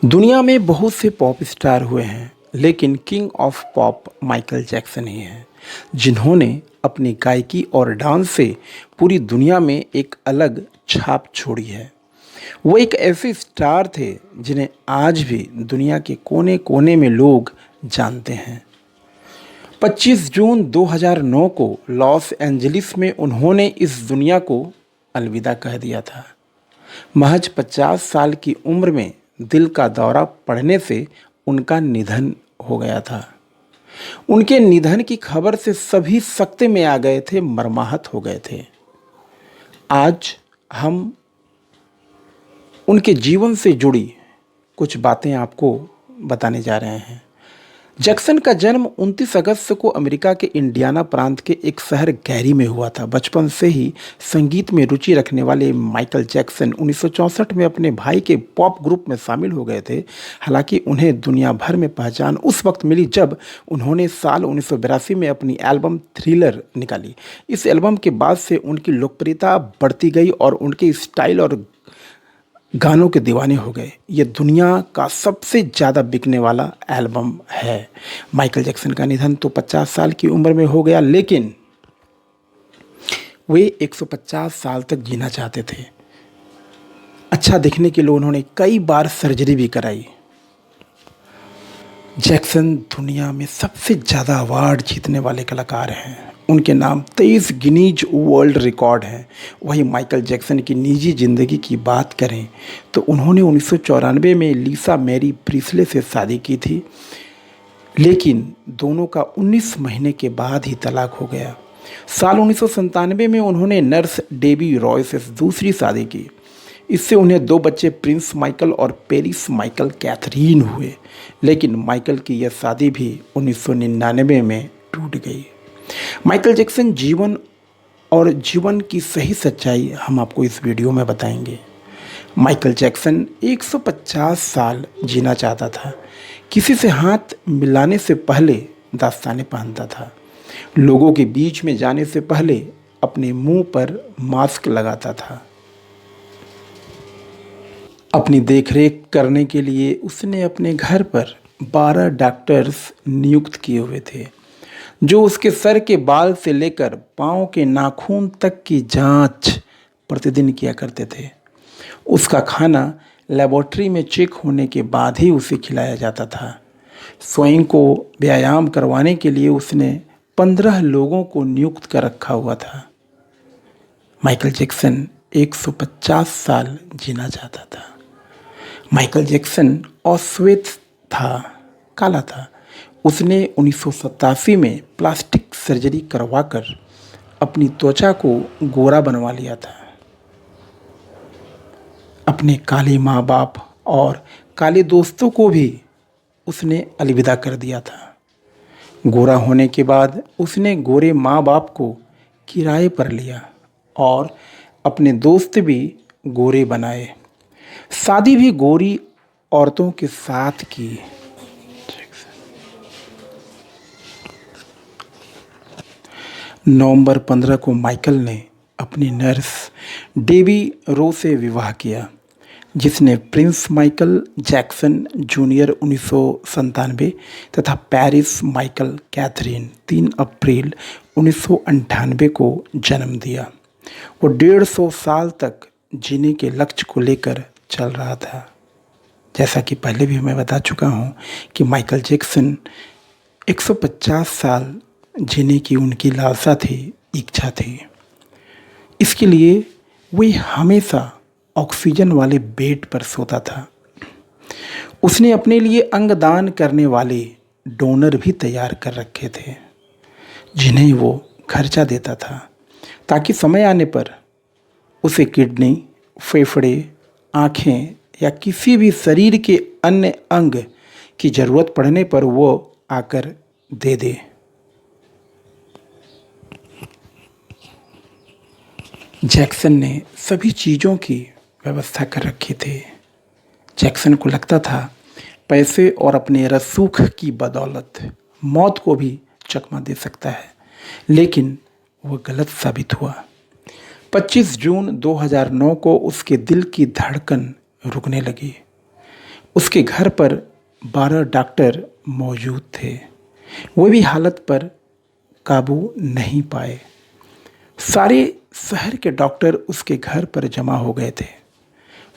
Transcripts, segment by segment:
दुनिया में बहुत से पॉप स्टार हुए हैं, लेकिन king of pop Michael Jackson ही हैं, जिन्होंने अपनी गायकी और डांस से पूरी दुनिया में एक अलग छाप छोड़ी है। वो एक ऐसे स्टार थे जिन्हें आज भी दुनिया के कोने-कोने में लोग जानते हैं। 25 जून 2009 को लॉस एंजलिस में उन्होंने इस दुनिया को अलविदा कह दिया था। महज 50 साल की उम्र में दिल का दौरा पड़ने से उनका निधन हो गया था। उनके निधन की खबर से सभी सकते में आ गए थे, मर्माहत हो गए थे। आज हम उनके जीवन से जुड़ी कुछ बातें आपको बताने जा रहे हैं। जैक्सन का जन्म 29 अगस्त को अमेरिका के इंडियाना प्रांत के एक शहर गैरी में हुआ था। बचपन से ही संगीत में रुचि रखने वाले माइकल जैक्सन 1964 में अपने भाई के पॉप ग्रुप में शामिल हो गए थे। हालांकि उन्हें दुनिया भर में पहचान उस वक्त मिली जब उन्होंने साल 1982 में अपनी एल्बम थ्रिलर निकाली। इस एल्बम के बाद से उनकी लोकप्रियता बढ़ती गई और उनके स्टाइल और गानों के दीवाने हो गए। ये दुनिया का सबसे ज़्यादा बिकने वाला एल्बम है। माइकल जैक्सन का निधन तो 50 साल की उम्र में हो गया, लेकिन वे 150 साल तक जीना चाहते थे। अच्छा दिखने के लिए उन्होंने कई बार सर्जरी भी कराई। जैक्सन दुनिया में सबसे ज़्यादा अवार्ड जीतने वाले कलाकार हैं। उनके नाम 23 गिनीज वर्ल्ड रिकॉर्ड हैं। वहीं माइकल जैक्सन की निजी ज़िंदगी की बात करें तो उन्होंने 1994 में लिसा मैरी प्रीस्ले से शादी की थी, लेकिन दोनों का 19 महीने के बाद ही तलाक हो गया। साल 1997 में उन्होंने नर्स डेबी रॉय से दूसरी शादी की। इससे उन्हें 2 बच्चे प्रिंस माइकल और पेरिस माइकल कैथरीन हुए, लेकिन माइकल की यह शादी भी 1999 में टूट गई। माइकल जैक्सन जीवन की सही सच्चाई हम आपको इस वीडियो में बताएंगे। माइकल जैक्सन 150 साल जीना चाहता था। किसी से हाथ मिलाने से पहले दस्ताने पहनता था। लोगों के बीच में जाने से पहले अपने मुंह पर मास्क लगाता था। अपनी देखरेख करने के लिए उसने अपने घर पर 12 डॉक्टर्स नियुक्त किए हुए थे, जो उसके सर के बाल से लेकर पाँव के नाखून तक की जांच प्रतिदिन किया करते थे। उसका खाना लेबोरेटरी में चेक होने के बाद ही उसे खिलाया जाता था। स्वयं को व्यायाम करवाने के लिए उसने 15 लोगों को नियुक्त कर रखा हुआ था। माइकल जैक्सन 150 साल जीना चाहता था। माइकल जैक्सन अश्वेत था, काला था। उसने 1987 में प्लास्टिक सर्जरी करवाकर अपनी त्वचा को गोरा बनवा लिया था। अपने काले माँ बाप और काले दोस्तों को भी उसने अलविदा कर दिया था। गोरा होने के बाद उसने गोरे माँ बाप को किराए पर लिया और अपने दोस्त भी गोरे बनाए। शादी भी गोरी औरतों के साथ की। नवंबर 15 को माइकल ने अपनी नर्स डेबी रो से विवाह किया, जिसने प्रिंस माइकल जैक्सन जूनियर 1997 तथा पेरिस माइकल कैथरीन 3 अप्रैल 1998 को जन्म दिया। वो 150 साल तक जीने के लक्ष्य को लेकर चल रहा था। जैसा कि पहले भी मैं बता चुका हूँ कि माइकल जैक्सन 150 साल जीने की उनकी लालसा थी, इच्छा थी। इसके लिए वे हमेशा ऑक्सीजन वाले बेड पर सोता था। उसने अपने लिए अंगदान करने वाले डोनर भी तैयार कर रखे थे, जिन्हें वो खर्चा देता था, ताकि समय आने पर उसे किडनी, फेफड़े, आँखें या किसी भी शरीर के अन्य अंग की ज़रूरत पड़ने पर वो आकर दे दे। जैक्सन ने सभी चीज़ों की व्यवस्था कर रखी थी। जैक्सन को लगता था पैसे और अपने रसूख की बदौलत मौत को भी चकमा दे सकता है, लेकिन वह गलत साबित हुआ। 25 जून 2009 को उसके दिल की धड़कन रुकने लगी। उसके घर पर 12 डॉक्टर मौजूद थे। वो भी हालत पर काबू नहीं पाए। सारे शहर के डॉक्टर उसके घर पर जमा हो गए थे।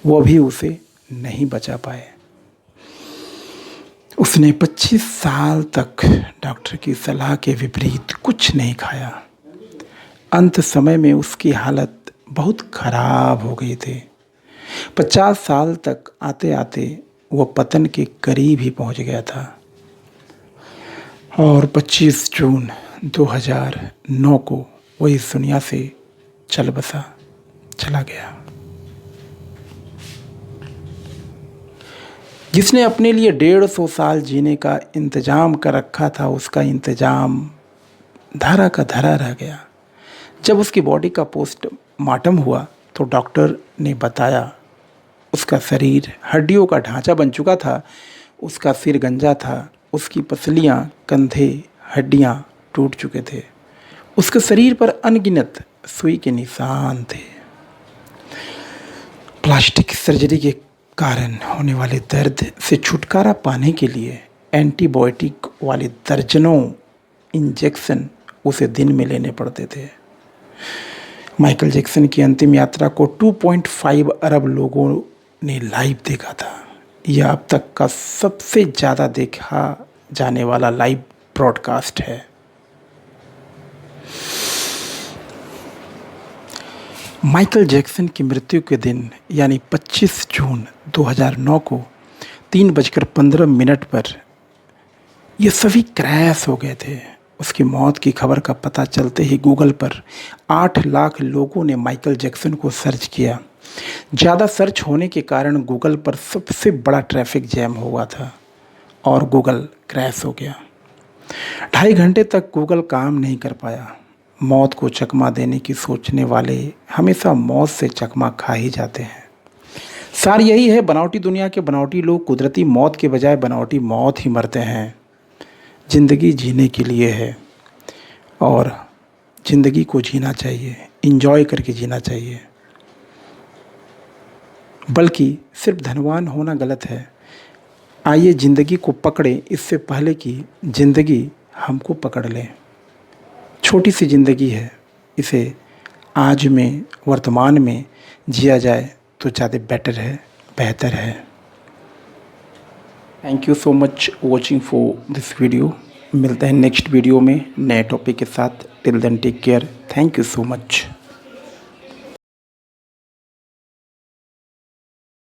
वो भी उसे नहीं बचा पाए। उसने 25 साल तक डॉक्टर की सलाह के विपरीत कुछ नहीं खाया। अंत समय में उसकी हालत बहुत खराब हो गई थी। 50 साल तक आते आते वो पतन के करीब ही पहुंच गया था और 25 जून 2009 को वो इस दुनिया से चला गया। जिसने अपने लिए 150 साल जीने का इंतज़ाम कर रखा था, उसका इंतज़ाम धरा का धरा रह गया। जब उसकी बॉडी का पोस्टमार्टम हुआ तो डॉक्टर ने बताया उसका शरीर हड्डियों का ढांचा बन चुका था, उसका सिर गंजा था, उसकी पसलियाँ, कंधे, हड्डियाँ टूट चुके थे, उसके शरीर पर अनगिनत सुई के निशान थे। प्लास्टिक सर्जरी के कारण होने वाले दर्द से छुटकारा पाने के लिए एंटीबायोटिक वाले दर्जनों इंजेक्शन उसे दिन में लेने पड़ते थे। माइकल जैक्सन की अंतिम यात्रा को 2.5 अरब लोगों ने लाइव देखा था। यह अब तक का सबसे ज़्यादा देखा जाने वाला लाइव ब्रॉडकास्ट है। माइकल जैक्सन की मृत्यु के दिन यानी 25 जून 2009 को 3:15 पर ये सभी क्रैश हो गए थे। उसकी मौत की खबर का पता चलते ही गूगल पर 8 लाख लोगों ने माइकल जैक्सन को सर्च किया। ज़्यादा सर्च होने के कारण गूगल पर सबसे बड़ा ट्रैफिक जैम हुआ था और गूगल क्रैश हो गया। 2.5 घंटे तक गूगल काम नहीं कर पाया। मौत को चकमा देने की सोचने वाले हमेशा मौत से चकमा खा ही जाते हैं। सार यही है, बनावटी दुनिया के बनावटी लोग कुदरती मौत के बजाय बनावटी मौत ही मरते हैं। ज़िंदगी जीने के लिए है और ज़िंदगी को जीना चाहिए, एंजॉय करके जीना चाहिए। बल्कि सिर्फ धनवान होना गलत है। आइए ज़िंदगी को पकड़ें इससे पहले कि ज़िंदगी हमको पकड़ ले। छोटी सी ज़िंदगी है, इसे आज में वर्तमान में जिया जाए तो ज़्यादा बेहतर है। Thank you so much watching for this video. मिलते हैं नेक्स्ट वीडियो में नए टॉपिक के साथ। Till then take care. Thank you so much.